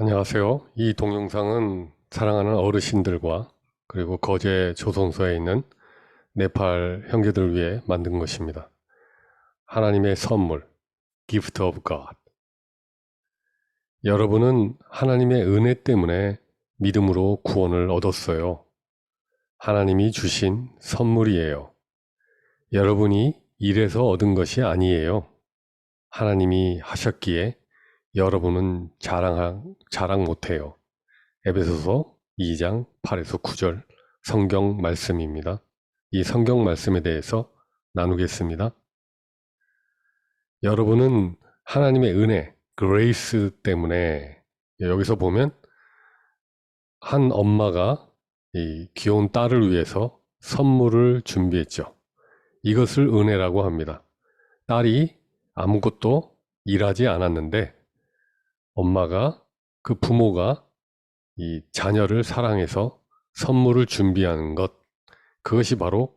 안녕하세요. 이 동영상은 사랑하는 어르신들과 그리고 거제 조선소에 있는 네팔 형제들을 위해 만든 것입니다. 하나님의 선물, Gift of God. 여러분은 하나님의 은혜 때문에 믿음으로 구원을 얻었어요. 하나님이 주신 선물이에요. 여러분이 일해서 얻은 것이 아니에요. 하나님이 하셨기에 여러분은 자랑 못해요. 에베소서 2장 8에서 9절 성경 말씀입니다. 이 성경 말씀에 대해서 나누겠습니다. 여러분은 하나님의 은혜, 그레이스 때문에 여기서 보면 한 엄마가 이 귀여운 딸을 위해서 선물을 준비했죠. 이것을 은혜라고 합니다. 딸이 아무것도 일하지 않았는데 엄마가 그 부모가 이 자녀를 사랑해서 선물을 준비하는 것, 그것이 바로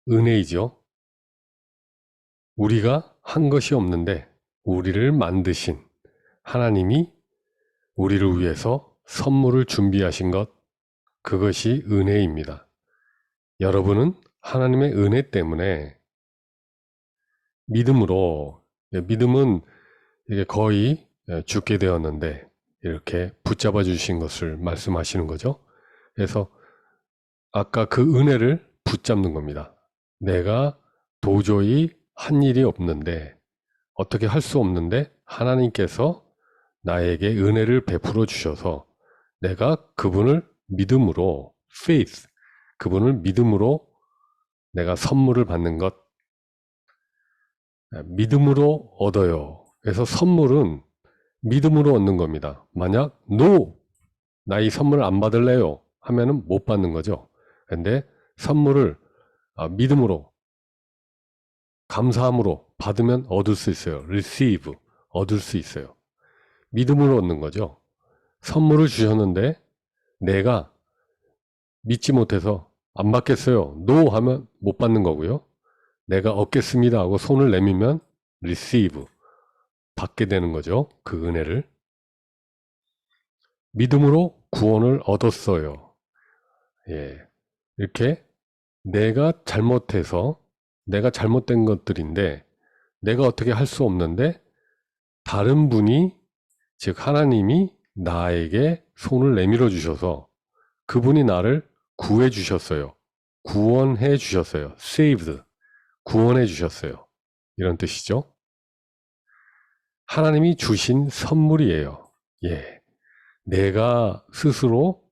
은혜이죠. 우리가 한 것이 없는데 우리를 만드신 하나님이 우리를 위해서 선물을 준비하신 것, 그것이 은혜입니다. 여러분은 하나님의 은혜 때문에 믿음은 이게 거의 죽게 되었는데 이렇게 붙잡아 주신 것을 말씀하시는 거죠. 그래서 아까 그 은혜를 붙잡는 겁니다. 내가 도저히 한 일이 없는데, 어떻게 할 수 없는데 하나님께서 나에게 은혜를 베풀어 주셔서 내가 그분을 믿음으로, faith, 그분을 믿음으로 내가 선물을 받는 것, 믿음으로 얻어요. 그래서 선물은 믿음으로 얻는 겁니다. 만약 no, 나 이 선물 안 받을래요 하면은 못 받는 거죠. 근데 선물을 믿음으로, 감사함으로 받으면 얻을 수 있어요. receive, 얻을 수 있어요. 믿음으로 얻는 거죠. 선물을 주셨는데 내가 믿지 못해서 안 받겠어요. no 하면 못 받는 거고요. 내가 얻겠습니다 하고 손을 내밀면 receive, 받게 되는 거죠. 그 은혜를. 믿음으로 구원을 얻었어요. 예. 이렇게 내가 잘못해서, 내가 잘못된 것들인데 내가 어떻게 할 수 없는데 다른 분이, 즉 하나님이 나에게 손을 내밀어 주셔서 그분이 나를 구해 주셨어요. 구원해 주셨어요. saved, 구원해 주셨어요. 이런 뜻이죠. 하나님이 주신 선물이에요. 예. 내가 스스로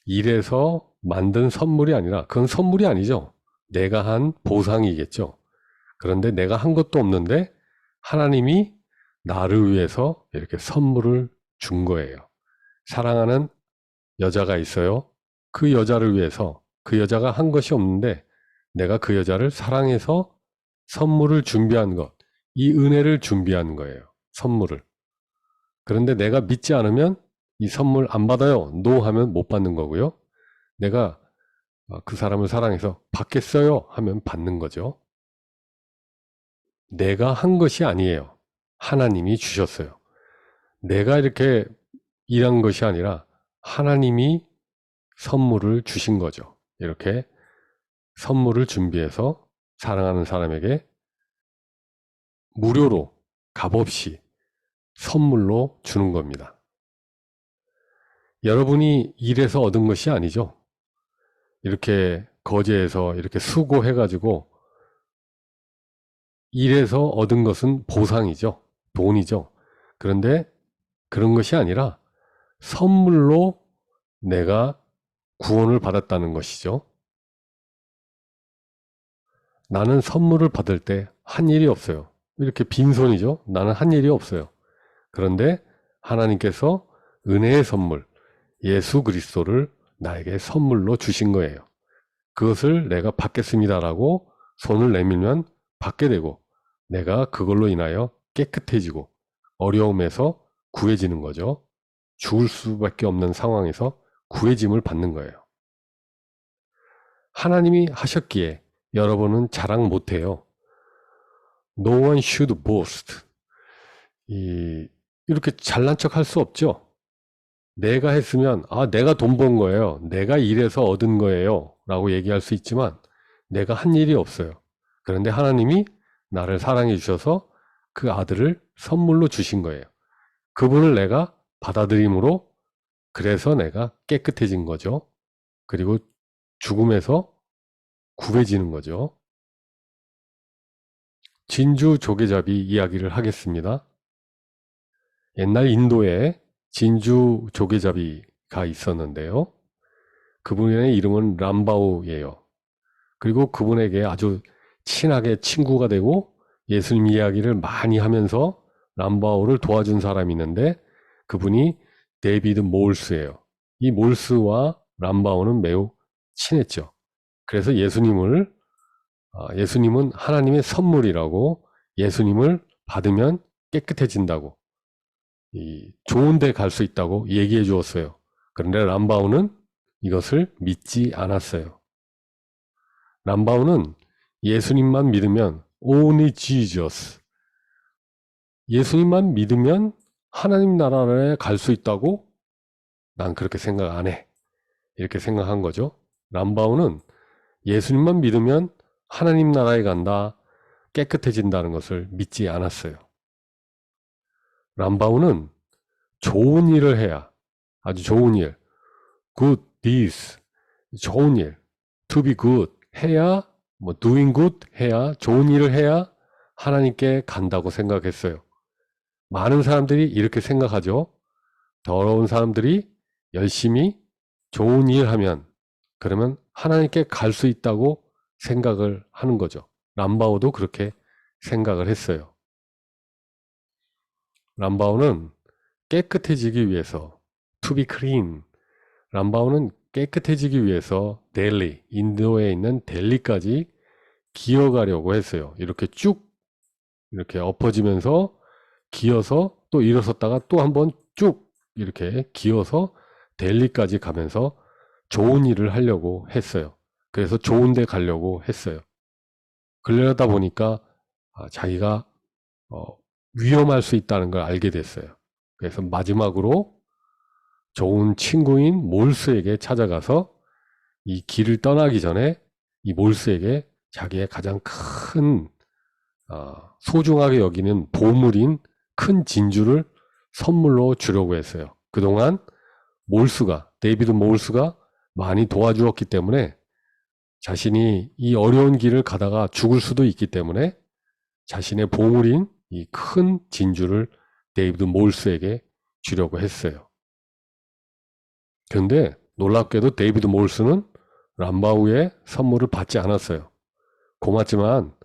일해서 만든 선물이 아니라, 그건 선물이 아니죠. 내가 한 보상이겠죠. 그런데 내가 한 것도 없는데 하나님이 나를 위해서 이렇게 선물을 준 거예요. 사랑하는 여자가 있어요. 그 여자를 위해서, 그 여자가 한 것이 없는데 내가 그 여자를 사랑해서 선물을 준비한 것, 이 은혜를 준비한 거예요. 선물을. 그런데 내가 믿지 않으면 이 선물 안 받아요. 노 하면 못 받는 거고요. 내가 그 사람을 사랑해서 받겠어요 하면 받는 거죠. 내가 한 것이 아니에요. 하나님이 주셨어요. 내가 이렇게 일한 것이 아니라 하나님이 선물을 주신 거죠. 이렇게 선물을 준비해서 사랑하는 사람에게 무료로, 값없이 선물로 주는 겁니다. 여러분이 일해서 얻은 것이 아니죠. 이렇게 거제에서 이렇게 수고해가지고 일해서 얻은 것은 보상이죠. 돈이죠. 그런데 그런 것이 아니라 선물로 내가 구원을 받았다는 것이죠. 나는 선물을 받을 때 한 일이 없어요. 이렇게 빈손이죠. 나는 한 일이 없어요. 그런데 하나님께서 은혜의 선물, 예수 그리스도를 나에게 선물로 주신 거예요. 그것을 내가 받겠습니다라고 손을 내밀면 받게 되고, 내가 그걸로 인하여 깨끗해지고 어려움에서 구해지는 거죠. 죽을 수밖에 없는 상황에서 구해짐을 받는 거예요. 하나님이 하셨기에 여러분은 자랑 못해요. No one should boast. 이렇게 잘난 척 할 수 없죠. 내가 했으면, 아, 내가 돈 번 거예요. 내가 일해서 얻은 거예요. 라고 얘기할 수 있지만, 내가 한 일이 없어요. 그런데 하나님이 나를 사랑해 주셔서 그 아들을 선물로 주신 거예요. 그분을 내가 받아들임으로 그래서 내가 깨끗해진 거죠. 그리고 죽음에서 구해지는 거죠. 진주 조개잡이 이야기를 하겠습니다. 옛날 인도에 진주 조개잡이가 있었는데요. 그분의 이름은 람바오예요. 그리고 그분에게 아주 친하게 친구가 되고 예수님 이야기를 많이 하면서 람바오를 도와준 사람이 있는데 그분이 데이비드 몰스예요. 이 몰스와 람바오는 매우 친했죠. 그래서 예수님은 하나님의 선물이라고, 예수님을 받으면 깨끗해진다고, 좋은 데 갈 수 있다고 얘기해 주었어요. 그런데 람바오는 이것을 믿지 않았어요. 람바오는 예수님만 믿으면 only Jesus, 예수님만 믿으면 하나님 나라에 갈 수 있다고, 난 그렇게 생각 안 해. 이렇게 생각한 거죠. 람바오는 예수님만 믿으면 하나님 나라에 간다, 깨끗해진다는 것을 믿지 않았어요. 람바오는 좋은 일을 해야, 아주 좋은 일, good deeds, 좋은 일, to be good 해야, doing good 해야, 좋은 일을 해야 하나님께 간다고 생각했어요. 많은 사람들이 이렇게 생각하죠. 더러운 사람들이 열심히 좋은 일 하면, 그러면 하나님께 갈 수 있다고 생각을 하는 거죠. 람바오도 그렇게 생각을 했어요. 람바오는 깨끗해지기 위해서, to be clean, 람바오는 깨끗해지기 위해서 델리, 인도에 있는 델리까지 기어가려고 했어요. 이렇게 쭉 이렇게 엎어지면서 기어서 또 일어섰다가 또 한번 쭉 이렇게 기어서 델리까지 가면서 좋은 일을 하려고 했어요. 그래서 좋은 데 가려고 했어요. 그러다 보니까 자기가 위험할 수 있다는 걸 알게 됐어요. 그래서 마지막으로 좋은 친구인 몰스에게 찾아가서 이 길을 떠나기 전에 이 몰스에게 자기의 가장 큰 소중하게 여기는 보물인 큰 진주를 선물로 주려고 했어요. 그동안 데이비드 몰스가 많이 도와주었기 때문에 자신이 이 어려운 길을 가다가 죽을 수도 있기 때문에 자신의 보물인 이 큰 진주를 데이비드 몰스에게 주려고 했어요. 그런데 놀랍게도 데이비드 몰스는 람바우의 선물을 받지 않았어요. 고맙지만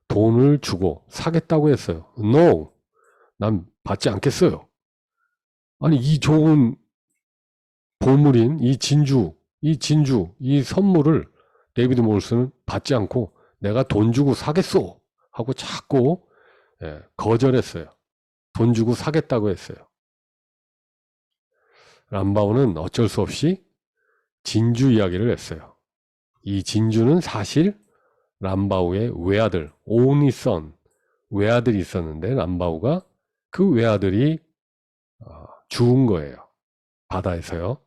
돈을 주고 사겠다고 했어요. No, 난 받지 않겠어요. 아니, 이 좋은 보물인 이 진주, 이 선물을 데이비드 몰스는 받지 않고 내가 돈 주고 사겠소 하고 자꾸 거절했어요. 돈 주고 사겠다고 했어요. 람바오는 어쩔 수 없이 진주 이야기를 했어요. 이 진주는 사실 람바오의 외아들, only son, 외아들이 있었는데 람바오가 그 외아들이 죽은 거예요. 바다에서요.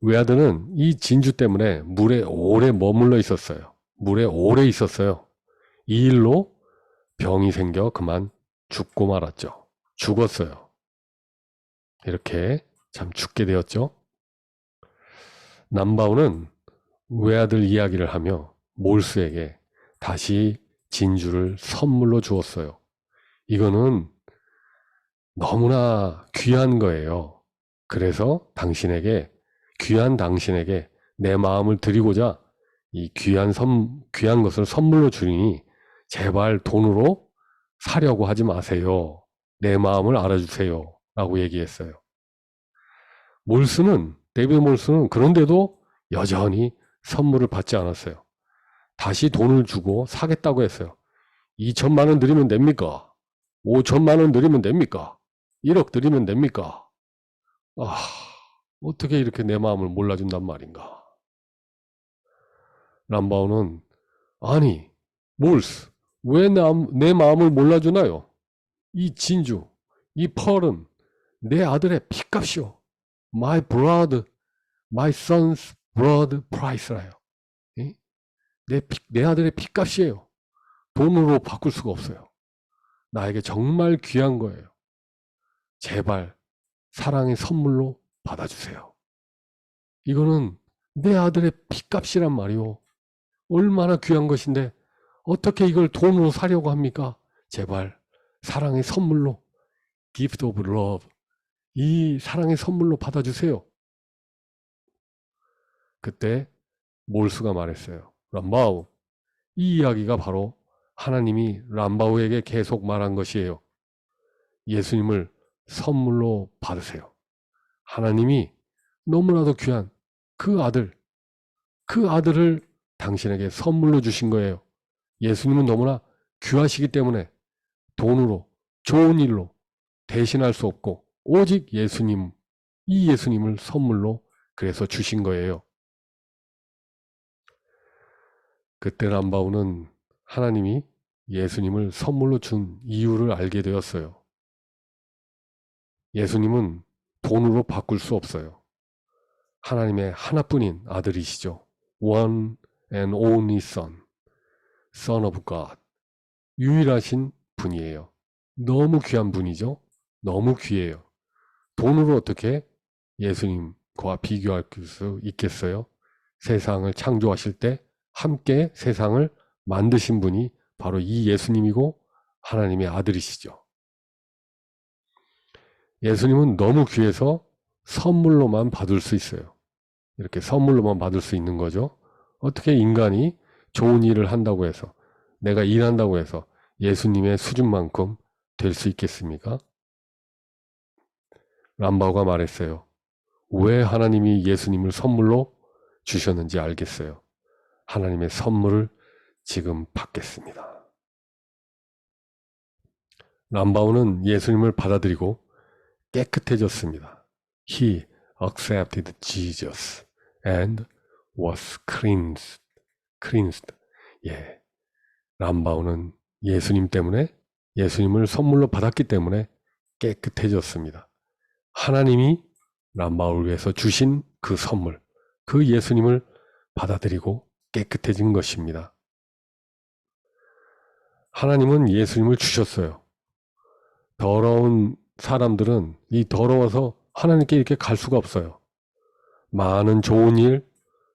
외아들은 이 진주 때문에 물에 오래 머물러 있었어요. 물에 오래 있었어요. 이 일로 병이 생겨 그만 죽고 말았죠. 죽었어요. 이렇게 참 죽게 되었죠. 람바오는 외아들 이야기를 하며 몰스에게 다시 진주를 선물로 주었어요. 이거는 너무나 귀한 거예요. 그래서 귀한 당신에게 내 마음을 드리고자 이 귀한 것을 선물로 주니 제발 돈으로 사려고 하지 마세요. 내 마음을 알아주세요. 라고 얘기했어요. 데이비드 몰스는 그런데도 여전히 선물을 받지 않았어요. 다시 돈을 주고 사겠다고 했어요. 2천만 원 드리면 됩니까? 5천만 원 드리면 됩니까? 1억 드리면 됩니까? 어떻게 이렇게 내 마음을 몰라준단 말인가? 람바오는 아니, 몰스, 왜 내 마음을 몰라주나요? 이 진주, 이 펄은 내 아들의 피값이요. My blood, my son's blood price라요. 내 아들의 피값이에요. 돈으로 바꿀 수가 없어요. 나에게 정말 귀한 거예요. 제발 사랑의 선물로 받아주세요. 이거는 내 아들의 피값이란 말이요. 얼마나 귀한 것인데 어떻게 이걸 돈으로 사려고 합니까? 제발 사랑의 선물로, gift of love, 이 사랑의 선물로 받아주세요. 그때 몰수가 말했어요. 람바우, 이 이야기가 바로 하나님이 람바우에게 계속 말한 것이에요. 예수님을 선물로 받으세요. 하나님이 너무나도 귀한 그 아들을 당신에게 선물로 주신 거예요. 예수님은 너무나 귀하시기 때문에 돈으로, 좋은 일로 대신할 수 없고 오직 예수님, 이 예수님을 선물로 그래서 주신 거예요. 그때 람바우는 하나님이 예수님을 선물로 준 이유를 알게 되었어요. 예수님은 돈으로 바꿀 수 없어요. 하나님의 하나뿐인 아들이시죠. One and only Son, Son of God. 유일하신 분이에요. 너무 귀한 분이죠. 너무 귀해요. 돈으로 어떻게 예수님과 비교할 수 있겠어요? 세상을 창조하실 때 함께 세상을 만드신 분이 바로 이 예수님이고 하나님의 아들이시죠. 예수님은 너무 귀해서 선물로만 받을 수 있어요. 이렇게 선물로만 받을 수 있는 거죠. 어떻게 인간이 좋은 일을 한다고 해서, 내가 일한다고 해서 예수님의 수준만큼 될 수 있겠습니까? 람바오가 말했어요. 왜 하나님이 예수님을 선물로 주셨는지 알겠어요. 하나님의 선물을 지금 받겠습니다. 람바오는 예수님을 받아들이고 깨끗해졌습니다. He accepted Jesus and was cleansed. 예, 람바오는 예수님 때문에, 예수님을 선물로 받았기 때문에 깨끗해졌습니다. 하나님이 람바오를 위해서 주신 그 선물, 그 예수님을 받아들이고 깨끗해진 것입니다. 하나님은 예수님을 주셨어요. 더러운 사람들은 이 더러워서 하나님께 이렇게 갈 수가 없어요. 많은 좋은 일,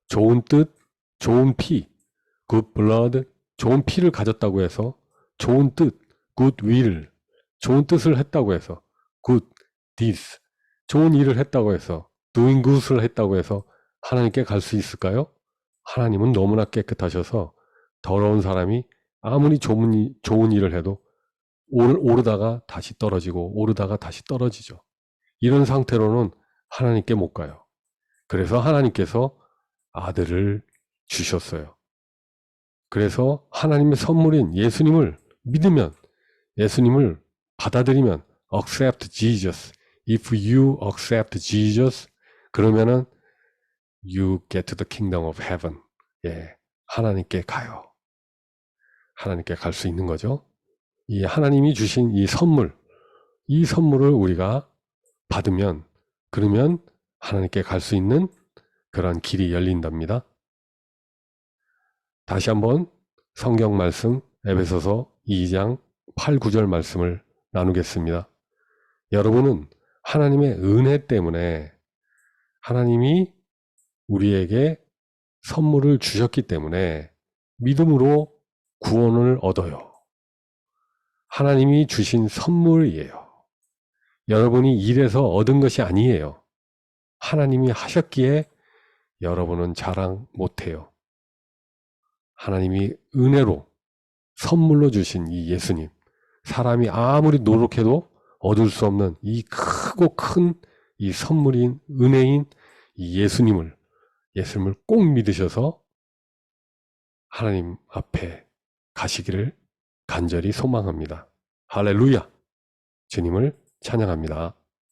좋은 뜻, 좋은 피, good blood, 좋은 피를 가졌다고 해서 좋은 뜻, good will, 좋은 뜻을 했다고 해서 good deeds, 좋은 일을 했다고 해서 doing good을 했다고 해서 하나님께 갈 수 있을까요? 하나님은 너무나 깨끗하셔서 더러운 사람이 아무리 좋은 일을 해도 오르다가 다시 떨어지고 오르다가 다시 떨어지죠. 이런 상태로는 하나님께 못 가요. 그래서 하나님께서 아들을 주셨어요. 그래서 하나님의 선물인 예수님을 믿으면, 예수님을 받아들이면, accept Jesus. If you accept Jesus, 그러면은 you get to the kingdom of heaven. 예, 하나님께 가요. 하나님께 갈 수 있는 거죠. 이 하나님이 주신 이 선물을 우리가 받으면, 그러면 하나님께 갈 수 있는 그런 길이 열린답니다. 다시 한번 성경 말씀 에베소서 2장 8, 9절 말씀을 나누겠습니다. 여러분은 하나님의 은혜 때문에, 하나님이 우리에게 선물을 주셨기 때문에 믿음으로 구원을 얻어요. 하나님이 주신 선물이에요. 여러분이 일해서 얻은 것이 아니에요. 하나님이 하셨기에 여러분은 자랑 못해요. 하나님이 은혜로 선물로 주신 이 예수님, 사람이 아무리 노력해도 얻을 수 없는 이 크고 큰 이 선물인, 은혜인 이 예수님을 꼭 믿으셔서 하나님 앞에 가시기를 간절히 소망합니다. 할렐루야! 주님을 찬양합니다.